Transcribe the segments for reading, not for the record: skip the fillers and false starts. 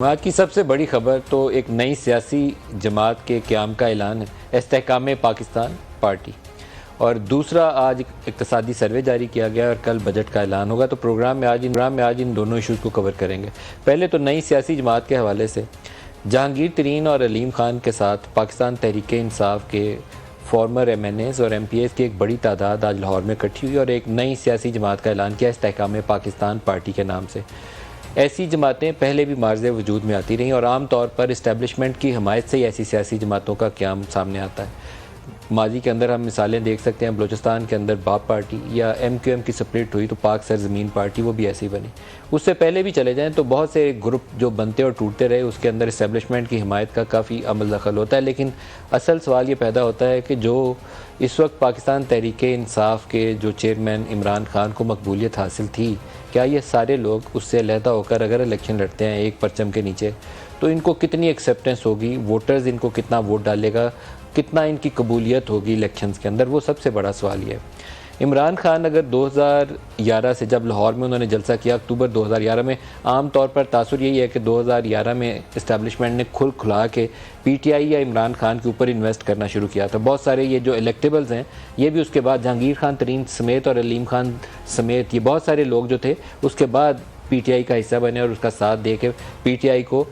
آج کی سب سے بڑی خبر تو ایک نئی سیاسی جماعت کے قیام کا اعلان ہے، استحکام پاکستان پارٹی، اور دوسرا آج اقتصادی سروے جاری کیا گیا اور کل بجٹ کا اعلان ہوگا۔ تو پروگرام میں آج ان دونوں ایشوز کو کور کریں گے۔ پہلے تو نئی سیاسی جماعت کے حوالے سے جہانگیر ترین اور علیم خان کے ساتھ پاکستان تحریک انصاف کے فارمر ایم این ایز اور ایم پی ایز کی ایک بڑی تعداد آج لاہور میں اکٹھی ہوئی اور ایک نئی سیاسی جماعت کا اعلان کیا استحکام پاکستان پارٹی کے نام سے۔ ایسی جماعتیں پہلے بھی معرض وجود میں آتی رہیں اور عام طور پر اسٹیبلشمنٹ کی حمایت سے ہی ایسی سیاسی جماعتوں کا قیام سامنے آتا ہے۔ ماضی کے اندر ہم مثالیں دیکھ سکتے ہیں، بلوچستان کے اندر باب پارٹی یا ایم کیو ایم کی سپلٹ ہوئی تو پاک سرزمین پارٹی، وہ بھی ایسی بنی۔ اس سے پہلے بھی چلے جائیں تو بہت سے گروپ جو بنتے اور ٹوٹتے رہے، اس کے اندر اسٹیبلشمنٹ کی حمایت کا کافی عمل دخل ہوتا ہے، لیکن اصل سوال یہ پیدا ہوتا ہے کہ جو اس وقت پاکستان تحریک انصاف کے جو چیئرمین عمران خان کو مقبولیت حاصل تھی، کیا یہ سارے لوگ اس سے علیحدہ ہو کر اگر الیکشن لڑتے ہیں ایک پرچم کے نیچے تو ان کو کتنی ایکسیپٹنس ہوگی، ووٹرز ان کو کتنا ووٹ ڈالے گا، کتنا ان کی قبولیت ہوگی الیکشنز کے اندر؟ وہ سب سے بڑا سوال یہ ہے۔ عمران خان اگر 2011 سے جب لاہور میں انہوں نے جلسہ کیا اکتوبر 2011 میں، عام طور پر تاثر یہی ہے کہ 2011 میں اسٹیبلشمنٹ نے کھلا کے پی ٹی آئی یا عمران خان کے اوپر انویسٹ کرنا شروع کیا تھا۔ بہت سارے یہ جو الیکٹیبلز ہیں یہ بھی اس کے بعد جہانگیر خان ترین سمیت اور علیم خان سمیت یہ بہت سارے لوگ جو تھے اس کے بعد پی ٹی آئی کا حصہ بنے اور اس کا ساتھ دے کے پی ٹی آئی کو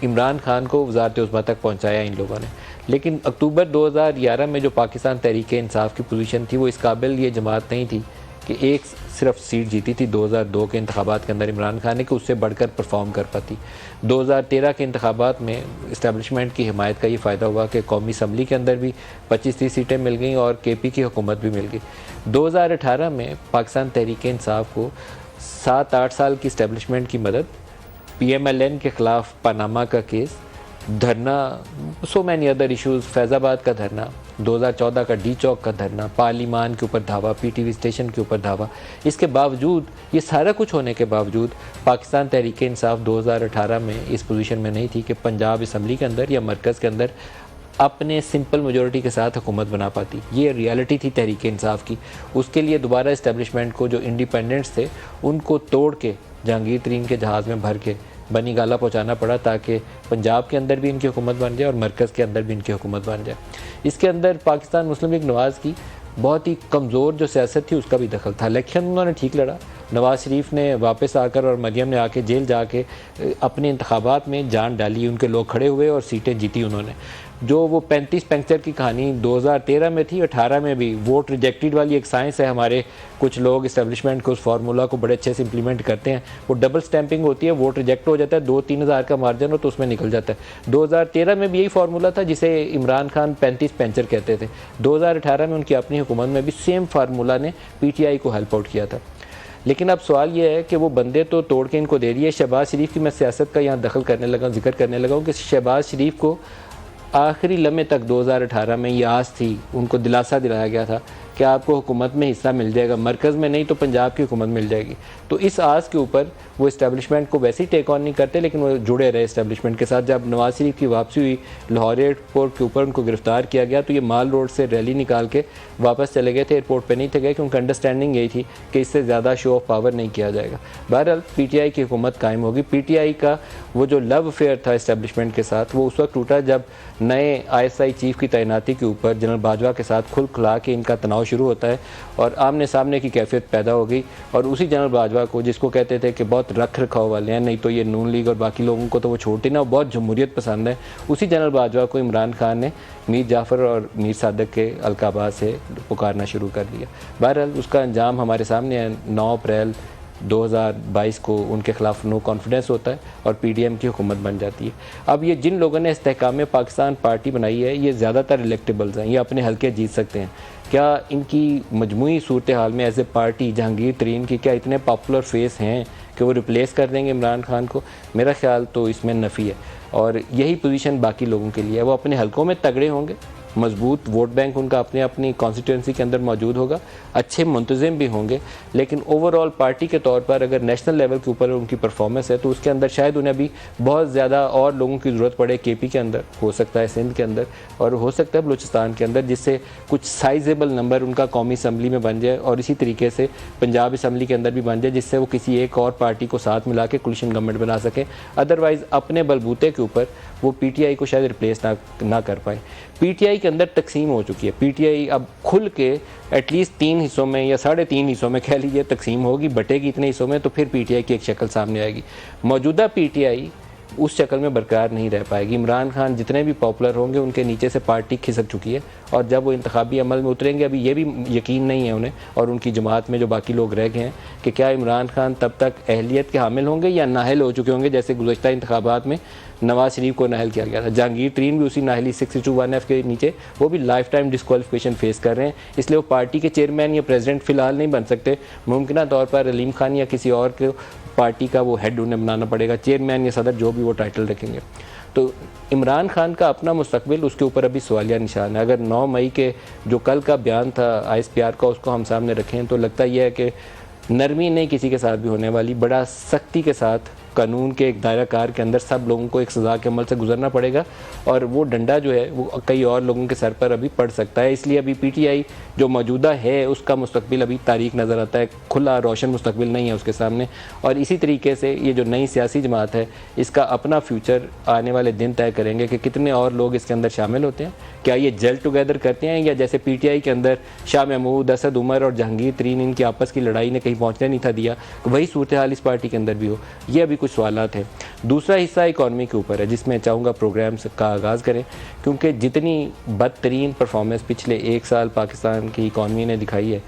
عمران خان کو وزارت عظمیٰ تک پہنچایا ان لوگوں نے۔ لیکن اکتوبر 2011 میں جو پاکستان تحریک انصاف کی پوزیشن تھی وہ اس قابل یہ جماعت نہیں تھی کہ ایک صرف سیٹ جیتی تھی 2002 کے انتخابات کے اندر عمران خان نے، کہ اس سے بڑھ کر پرفارم کر پاتی۔ 2013 کے انتخابات میں اسٹیبلشمنٹ کی حمایت کا یہ فائدہ ہوا کہ قومی اسمبلی کے اندر بھی 25-30 سیٹیں مل گئیں اور کے پی کی حکومت بھی مل گئی۔ 2018 میں پاکستان تحریک انصاف کو 7-8 سال کی اسٹیبلشمنٹ کی مدد، پی ایم ایل این کے خلاف پاناما کا کیس، دھرنا، سو مینی ادر ایشوز، فیض آباد کا دھرنا، 2014 کا ڈی چوک کا دھرنا، پارلیمان کے اوپر دھاوا، پی ٹی وی اسٹیشن کے اوپر دھاوا، اس کے باوجود، یہ سارا کچھ ہونے کے باوجود پاکستان تحریک انصاف 2018 میں اس پوزیشن میں نہیں تھی کہ پنجاب اسمبلی کے اندر یا مرکز کے اندر اپنے سمپل میجورٹی کے ساتھ حکومت بنا پاتی۔ یہ ریالٹی تھی تحریک انصاف کی۔ اس کے لیے دوبارہ اسٹیبلشمنٹ کو، جو انڈیپینڈنٹس تھے، ان کو توڑ کے جہانگیر ترین کے جہاز میں بھر کے بنی گالا پہنچانا پڑا تاکہ پنجاب کے اندر بھی ان کی حکومت بن جائے اور مرکز کے اندر بھی ان کی حکومت بن جائے۔ اس کے اندر پاکستان مسلم لیگ نواز کی بہت ہی کمزور جو سیاست تھی اس کا بھی دخل تھا۔ الیکشن انہوں نے ٹھیک لڑا، نواز شریف نے واپس آ کر اور مریم نے آ کے جیل جا کے اپنے انتخابات میں جان ڈالی، ان کے لوگ کھڑے ہوئے اور سیٹیں جیتی انہوں نے۔ جو وہ 35 پنکچر کی کہانی 2013 میں تھی، 18 میں بھی ووٹ ریجیکٹڈ والی ایک سائنس ہے، ہمارے کچھ لوگ اسٹیبلشمنٹ کو اس فارمولا کو بڑے اچھے سے امپلیمنٹ کرتے ہیں۔ وہ ڈبل سٹیمپنگ ہوتی ہے، ووٹ ریجیکٹ ہو جاتا ہے، 2-3 ہزار کا مارجن ہو تو اس میں نکل جاتا ہے۔ 2013 میں بھی یہی فارمولا تھا جسے عمران خان 35 پنچر کہتے تھے۔ 2018 میں ان کی اپنی حکومت میں بھی سیم فارمولا نے پی ٹی آئی کو ہیلپ آؤٹ کیا تھا۔ لیکن اب سوال یہ ہے کہ وہ بندے تو توڑ کے ان کو دے دیے۔ شہباز شریف کی میں سیاست کا یہاں دخل کرنے لگا ہوں، ذکر کرنے لگا ہوں کہ شہباز شریف کو آخری لمحے تک 2018 میں یہ آس تھی، ان کو دلاسا دلایا گیا تھا کہ آپ کو حکومت میں حصہ مل جائے گا، مرکز میں نہیں تو پنجاب کی حکومت مل جائے گی۔ تو اس آس کے اوپر وہ اسٹیبلشمنٹ کو ویسے ہی ٹیک آن نہیں کرتے، لیکن وہ جڑے رہے اسٹیبلشمنٹ کے ساتھ۔ جب نواز شریف کی واپسی ہوئی، لاہور ایئرپورٹ کے اوپر ان کو گرفتار کیا گیا تو یہ مال روڈ سے ریلی نکال کے واپس چلے گئے تھے، ایئرپورٹ پہ نہیں تھے گئے کیونکہ انڈرسٹینڈنگ یہی تھی کہ اس سے زیادہ شو آف پاور نہیں کیا جائے گا۔ بہرحال پی ٹی آئی کی حکومت قائم ہوگی۔ پی ٹی آئی کا وہ جو لو افیئر تھا اسٹیبلشمنٹ کے ساتھ وہ اس وقت ٹوٹا جب نئے آئی ایس آئی چیف کی تعیناتی کے اوپر جنرل باجوہ کے ساتھ کھلا کے ان کا تناؤ شروع ہوتا ہے اور آمنے سامنے کی کیفیت پیدا ہو گئی، اور اسی جنرل باجوہ کو، جس کو کہتے تھے کہ بہت رکھ رکھاؤ والے ہیں، نہیں تو یہ نون لیگ اور باقی لوگوں کو تو وہ چھوڑتے نہ، وہ بہت جمہوریت پسند ہے، اسی جنرل باجوہ کو عمران خان نے میر جعفر اور میر صادق کے القابات سے پکارنا شروع کر دیا۔ بہرحال اس کا انجام ہمارے سامنے ہے۔ 9 اپریل 2022 کو ان کے خلاف نو کانفیڈنس ہوتا ہے اور پی ڈی ایم کی حکومت بن جاتی ہے۔ اب یہ جن لوگوں نے استحکام پاکستان پارٹی بنائی ہے یہ زیادہ تر الیکٹیبلز ہیں، یہ اپنے حلقے جیت سکتے ہیں۔ کیا ان کی مجموعی صورتحال میں ایز اے پارٹی جہانگیر ترین کی کیا اتنے پاپولر فیس ہیں کہ وہ ریپلیس کر دیں گے عمران خان کو؟ میرا خیال تو اس میں نفی ہے، اور یہی پوزیشن باقی لوگوں کے لیے ہے۔ وہ اپنے حلقوں میں تگڑے ہوں گے مضبوط ووٹ بینک ان کا اپنی کانسٹیٹوئنسی کے اندر موجود ہوگا, اچھے منتظم بھی ہوں گے, لیکن اوور آل پارٹی کے طور پر اگر نیشنل لیول کے اوپر ان کی پرفارمنس ہے تو اس کے اندر شاید انہیں ابھی بہت زیادہ اور لوگوں کی ضرورت پڑے, کے پی کے اندر ہو سکتا ہے, سندھ کے اندر, اور ہو سکتا ہے بلوچستان کے اندر, جس سے کچھ سائزیبل نمبر ان کا قومی اسمبلی میں بن جائے, اور اسی طریقے سے پنجاب اسمبلی کے اندر بھی بن جائے, جس سے وہ کسی ایک اور پارٹی کو ساتھ ملا کے کولیشن گورنمنٹ بنا سکیں. ادروائز اپنے بلبوتے کے اوپر وہ پی ٹی آئی کو شاید ریپلیس نہ کر پائیں. پی ٹی آئی کے اندر تقسیم ہو چکی ہے. پی ٹی آئی اب کھل کے ایٹ لیسٹ 3 حصوں میں یا 3.5 حصوں میں کہہ لیجیے تقسیم ہوگی, بٹے گی اتنے حصوں میں, تو پھر پی ٹی آئی کی ایک شکل سامنے آئے گی. موجودہ پی ٹی آئی اس شکل میں برقرار نہیں رہ پائے گی. عمران خان جتنے بھی پاپولر ہوں گے ان کے نیچے سے پارٹی کھسک چکی ہے, اور جب وہ انتخابی عمل میں اتریں گے, ابھی یہ بھی یقین نہیں ہے انہیں اور ان کی جماعت میں جو باقی لوگ رہ گئے ہیں کہ کیا عمران خان تب تک اہلیت کے حامل ہوں گے یا نااہل ہو چکے ہوں گے, جیسے گزشتہ انتخابات میں نواز شریف کو نااہل کیا گیا تھا. جہانگیر ترین بھی اسی نااہلی 621F کے نیچے, وہ بھی لائف ٹائم ڈسکوالیفیکیشن فیس کر رہے ہیں, اس لیے وہ پارٹی کے چیئرمین یا پریزیڈنٹ فی الحال نہیں بن سکتے. ممکنہ طور پر علیم خان یا کسی اور کے پارٹی کا وہ ہیڈ انہیں بنانا پڑے گا, چیئرمین یا صدر جو بھی وہ ٹائٹل رکھیں گے. تو عمران خان کا اپنا مستقبل اس کے اوپر ابھی سوالیہ نشان ہے. اگر 9 مئی کے جو کل کا بیان تھا آئی ایس پی آر کا, اس کو ہم سامنے رکھیں تو لگتا یہ ہے کہ نرمی نہیں کسی کے ساتھ بھی ہونے والی, بڑا سختی کے ساتھ قانون کے ایک دائرہ کار کے اندر سب لوگوں کو ایک سزا کے عمل سے گزرنا پڑے گا, اور وہ ڈنڈا جو ہے وہ کئی اور لوگوں کے سر پر ابھی پڑ سکتا ہے. اس لیے ابھی پی ٹی آئی جو موجودہ ہے اس کا مستقبل ابھی تاریک نظر آتا ہے, کھلا روشن مستقبل نہیں ہے اس کے سامنے. اور اسی طریقے سے یہ جو نئی سیاسی جماعت ہے اس کا اپنا فیوچر آنے والے دن طے کریں گے کہ کتنے اور لوگ اس کے اندر شامل ہوتے ہیں, کیا یہ جیل ٹوگیدر کرتے ہیں, یا جیسے پی ٹی آئی کے اندر شاہ محمود, اسد عمر اور جہانگیر ترین ان کی آپس کی لڑائی نے کہیں پہنچنے نہیں تھا دیا, وہی صورتحال اس پارٹی کے اندر بھی ہو. یہ ابھی کچھ سوالات ہیں. دوسرا حصہ اکانومی کے اوپر ہے جس میں چاہوں گا پروگرام کا آغاز کریں, کیونکہ جتنی بدترین پرفارمنس پچھلے 1 سال پاکستان کی اکانومی نے دکھائی ہے,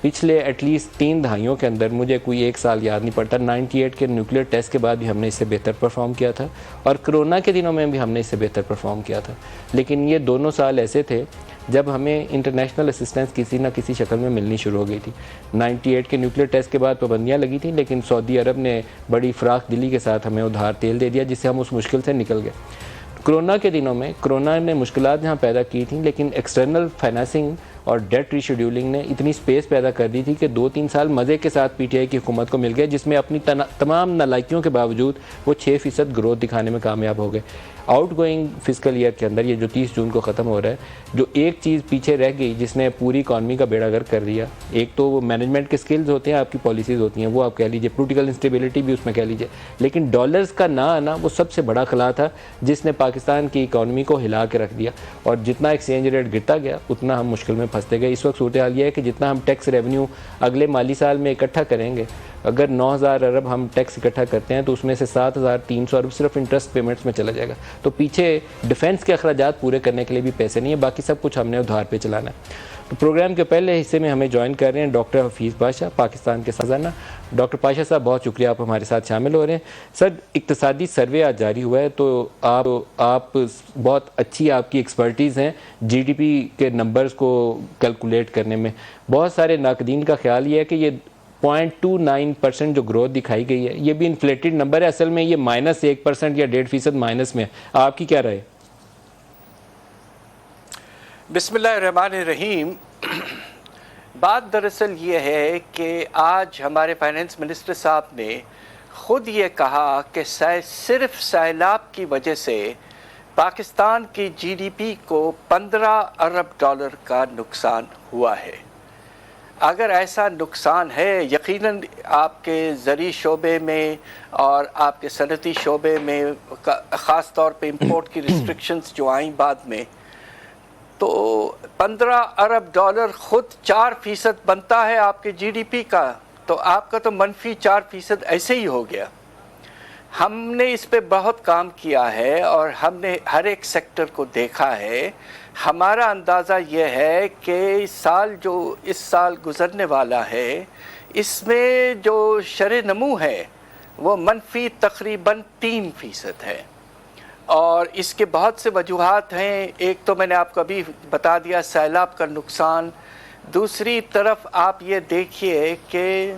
پچھلے ایٹ لیسٹ 3 دہائیوں کے اندر مجھے کوئی 1 سال یاد نہیں پڑتا. 98 کے نیوکلیئر ٹیسٹ کے بعد بھی ہم نے اس سے بہتر پرفارم کیا تھا, اور کرونا کے دنوں میں بھی ہم نے اس سے بہتر پرفارم کیا تھا. لیکن یہ دونوں سال ایسے تھے جب ہمیں انٹرنیشنل اسسٹنس کسی نہ کسی شکل میں ملنی شروع ہو گئی تھی. 98 کے نیوکلیئر ٹیسٹ کے بعد پابندیاں لگی تھیں, لیکن سعودی عرب نے بڑی فراخ دلی کے ساتھ ہمیں ادھار تیل دے دیا, جس سے ہم اس مشکل سے نکل گئے. کرونا کے دنوں میں کرونا نے مشکلات یہاں پیدا کی تھیں, لیکن ایکسٹرنل فائنانسنگ اور ڈیٹ ری شیڈیولنگ نے اتنی سپیس پیدا کر دی تھی کہ 2-3 سال مزے کے ساتھ پی ٹی آئی کی حکومت کو مل گئے, جس میں اپنی تمام نالائکیوں کے باوجود وہ 6% گروتھ دکھانے میں کامیاب ہو گئے. آؤٹ گوئنگ فسکل ایئر کے اندر, یہ جو 30 جون کو ختم ہو رہا ہے, جو ایک چیز پیچھے رہ گئی جس نے پوری اکانومی کا بیڑا غرق کر دیا, ایک تو وہ مینجمنٹ کے سکلز ہوتے ہیں, آپ کی پالیسیز ہوتی ہیں, وہ آپ کہہ لیجیے, پولیٹیکل انسٹیبلٹی بھی اس میں کہہ لیجیے, لیکن ڈالرز کا نہ آنا وہ سب سے بڑا خلا تھا جس نے پاکستان کی اکانومی کو ہلا کے رکھ دیا. اور جتنا ایکسچینج ریٹ گرتا گیا اتنا ہم مشکل میں پھنستے گئے. اس وقت صورتحال یہ ہے کہ جتنا ہم ٹیکس ریونیو اگلے مالی سال میں اکٹھا کریں گے, اگر 9,000 ارب ہم ٹیکس اکٹھا کرتے ہیں تو اس میں سے 7,300 ارب صرف انٹرسٹ پیمنٹس میں چلا جائے گا. تو پیچھے ڈیفنس کے اخراجات پورے کرنے کے لیے بھی پیسے نہیں ہیں, باقی سب کچھ ہم نے ادھار پہ چلانا ہے. تو پروگرام کے پہلے حصے میں ہمیں جوائن کر رہے ہیں ڈاکٹر حفیظ پاشا, پاکستان کے خزانہ. ڈاکٹر پاشا صاحب بہت شکریہ, آپ ہمارے ساتھ شامل ہو رہے ہیں. سر, اقتصادی سروے آج جاری ہوا ہے, تو آپ بہت اچھی آپ کی ایکسپرٹیز ہیں جی ڈی پی کے نمبرز کو کیلکولیٹ کرنے میں. بہت سارے ناقدین کا خیال یہ ہے کہ یہ 0.29% جو گروتھ دکھائی گئی ہے یہ بھی انفلیٹڈ نمبر ہے, اصل میں یہ -1% یا 1.5% مائنس میں ہے. آپ کی کیا رائے؟ بسم اللہ الرحمن الرحیم. بات دراصل یہ ہے کہ آج ہمارے فائنانس منسٹر صاحب نے خود یہ کہا کہ صرف سیلاب کی وجہ سے پاکستان کی جی ڈی پی کو $15 ارب کا نقصان ہوا ہے. اگر ایسا نقصان ہے, یقیناً آپ کے زرعی شعبے میں اور آپ کے صنعتی شعبے میں, خاص طور پہ امپورٹ کی ریسٹرکشنز جو آئیں بعد میں, تو $15 ارب خود 4% بنتا ہے آپ کے جی ڈی پی کا, تو آپ کا تو -4% ایسے ہی ہو گیا. ہم نے اس پہ بہت کام کیا ہے اور ہم نے ہر ایک سیکٹر کو دیکھا ہے. ہمارا اندازہ یہ ہے کہ اس سال گزرنے والا ہے, اس میں جو شرح نمو ہے وہ منفی تقریباً 3% ہے, اور اس کے بہت سے وجوہات ہیں. ایک تو میں نے آپ کو ابھی بتا دیا, سیلاب کا نقصان. دوسری طرف آپ یہ دیکھیے کہ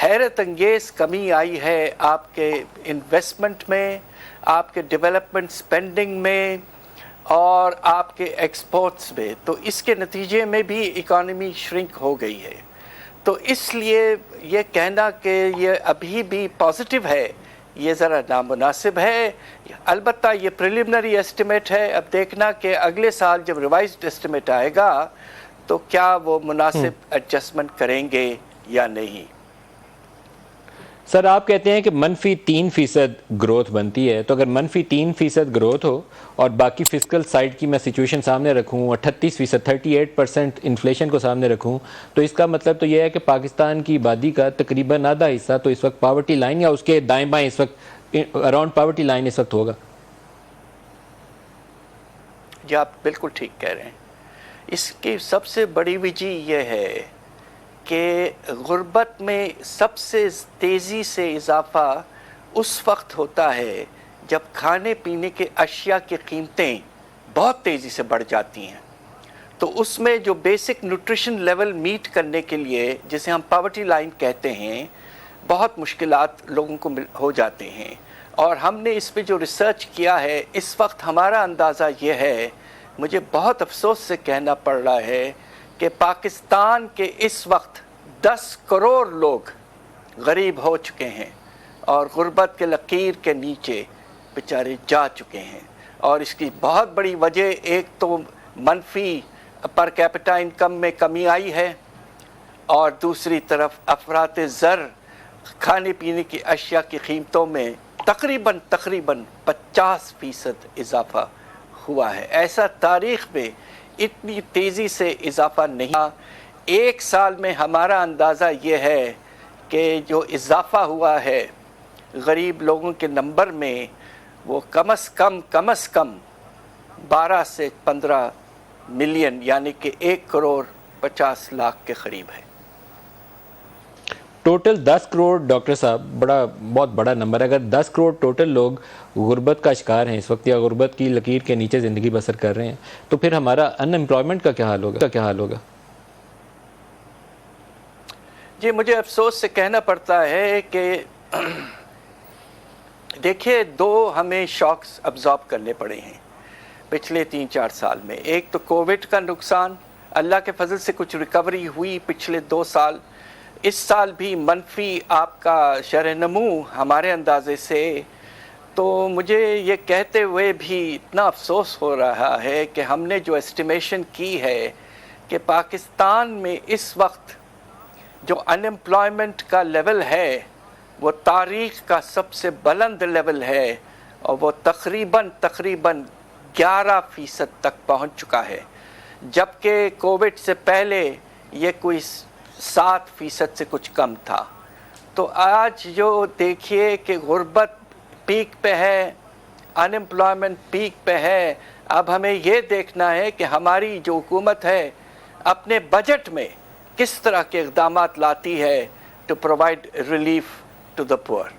حیرت انگیز کمی آئی ہے آپ کے انویسٹمنٹ میں, آپ کے ڈیولپمنٹ سپینڈنگ میں, اور آپ کے ایکسپورٹس میں، تو اس کے نتیجے میں بھی اکانومی شرنک ہو گئی ہے. تو اس لیے یہ کہنا کہ یہ ابھی بھی پازیٹیو ہے یہ ذرا نامناسب ہے. البتہ یہ پریلیمنری ایسٹیمیٹ ہے، اب دیکھنا کہ اگلے سال جب ریوائزڈ ایسٹیمیٹ آئے گا تو کیا وہ مناسب ایڈجسٹمنٹ کریں گے یا نہیں. سر آپ کہتے ہیں کہ -3% گروتھ بنتی ہے، تو اگر -3% گروتھ ہو اور باقی فسکل سائڈ کی میں سچویشن سامنے رکھوں 38%، 38% انفلیشن کو سامنے رکھوں، تو اس کا مطلب تو یہ ہے کہ پاکستان کی آبادی کا تقریباً آدھا حصہ تو اس وقت پاورٹی لائن یا اس کے دائیں بائیں اس وقت اراؤنڈ پاورٹی لائن اس وقت ہوگا. جی آپ بالکل ٹھیک کہہ رہے ہیں. اس کی سب سے بڑی وجہ یہ ہے کہ غربت میں سب سے تیزی سے اضافہ اس وقت ہوتا ہے جب کھانے پینے کے اشیاء کی قیمتیں بہت تیزی سے بڑھ جاتی ہیں. تو اس میں جو بیسک نیوٹریشن لیول میٹ کرنے کے لیے جسے ہم پاورٹی لائن کہتے ہیں، بہت مشکلات لوگوں کو ہو جاتے ہیں. اور ہم نے اس پہ جو ریسرچ کیا ہے، اس وقت ہمارا اندازہ یہ ہے، مجھے بہت افسوس سے کہنا پڑ رہا ہے کہ پاکستان کے اس وقت 10 کروڑ لوگ غریب ہو چکے ہیں اور غربت کے لکیر کے نیچے بیچارے جا چکے ہیں. اور اس کی بہت بڑی وجہ ایک تو منفی پر کیپٹا انکم میں کمی آئی ہے، اور دوسری طرف افراط زر کھانے پینے کی اشیاء کی قیمتوں میں تقریباً 50% اضافہ ہوا ہے. ایسا تاریخ میں اتنی تیزی سے اضافہ نہیں. ایک سال میں ہمارا اندازہ یہ ہے کہ جو اضافہ ہوا ہے غریب لوگوں کے نمبر میں، وہ کم از کم 12 سے 15 ملین، یعنی کہ 1.50 کروڑ کے قریب ہے. ٹوٹل 10 کروڑ ڈاکٹر صاحب بہت بڑا نمبر ہے. اگر 10 کروڑ ٹوٹل لوگ غربت کا شکار ہیں اس وقت یا غربت کی لکیر کے نیچے زندگی بسر کر رہے ہیں، تو پھر ہمارا ان امپلائمنٹ کا کیا حال ہوگا؟ جی مجھے افسوس سے کہنا پڑتا ہے کہ دیکھیے، 2 ہمیں شاکس ابزارب کرنے پڑے ہیں پچھلے 3-4 سال میں. ایک تو کووڈ کا نقصان، اللہ کے فضل سے کچھ ریکوری ہوئی پچھلے 2 سال. اس سال بھی منفی آپ کا شرح نمو ہمارے اندازے سے. تو مجھے یہ کہتے ہوئے بھی اتنا افسوس ہو رہا ہے کہ ہم نے جو اسٹیمیشن کی ہے کہ پاکستان میں اس وقت جو ان امپلائمنٹ کا لیول ہے وہ تاریخ کا سب سے بلند لیول ہے، اور وہ تقریباً 11% تک پہنچ چکا ہے، جبکہ کووڈ سے پہلے یہ کوئی 7% سے کچھ کم تھا. تو آج جو دیکھیے کہ غربت پیک پہ ہے، ان امپلائمنٹ پیک پہ ہے. اب ہمیں یہ دیکھنا ہے کہ ہماری جو حکومت ہے اپنے بجٹ میں کس طرح کے اقدامات لاتی ہے to provide relief to the پور.